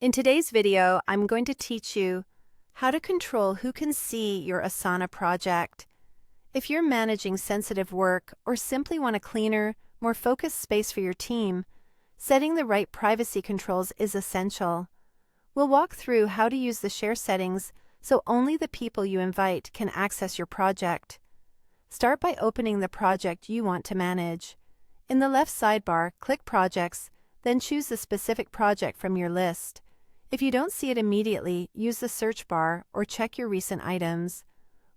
In today's video, I'm going to teach you how to control who can see your Asana project. If you're managing sensitive work or simply want a cleaner, more focused space for your team, setting the right privacy controls is essential. We'll walk through how to use the share settings so only the people you invite can access your project. Start by opening the project you want to manage. In the left sidebar, click Projects, then choose the specific project from your list. If you don't see it immediately, use the search bar or check your recent items.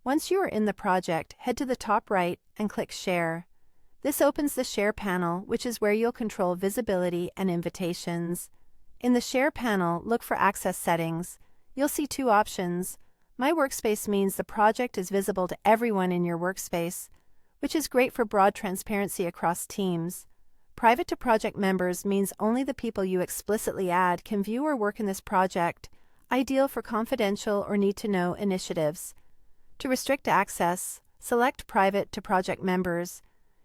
Once you are in the project, head to the top right and click Share. This opens the Share panel, which is where you'll control visibility and invitations. In the Share panel, look for Access Settings. You'll see two options. My Workspace means the project is visible to everyone in your workspace, which is great for broad transparency across teams. Private to project members means only the people you explicitly add can view or work in this project, ideal for confidential or need-to-know initiatives. To restrict access, select Private to project members.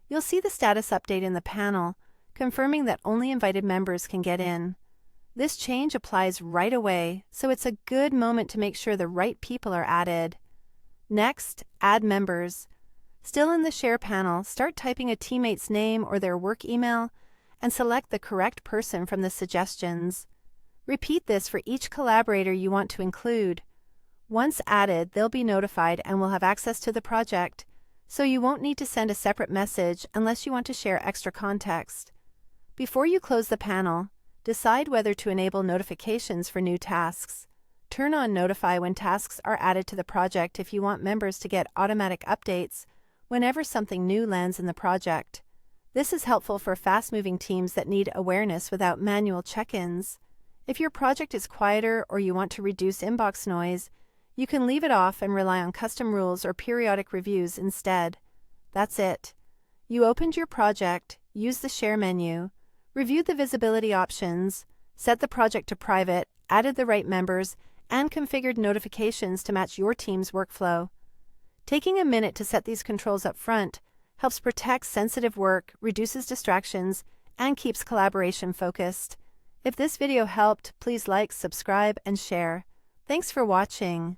You'll see the status update in the panel, confirming that only invited members can get in. This change applies right away, so it's a good moment to make sure the right people are added. Next, add members. Still in the Share panel, start typing a teammate's name or their work email and select the correct person from the suggestions. Repeat this for each collaborator you want to include. Once added, they'll be notified and will have access to the project, so you won't need to send a separate message unless you want to share extra context. Before you close the panel, decide whether to enable notifications for new tasks. Turn on Notify when tasks are added to the project if you want members to get automatic updates whenever something new lands in the project. This is helpful for fast-moving teams that need awareness without manual check-ins. If your project is quieter or you want to reduce inbox noise, you can leave it off and rely on custom rules or periodic reviews instead. That's it. You opened your project, used the Share menu, reviewed the visibility options, set the project to private, added the right members, and configured notifications to match your team's workflow. Taking a minute to set these controls up front helps protect sensitive work, reduces distractions, and keeps collaboration focused. If this video helped, please like, subscribe, and share. Thanks for watching.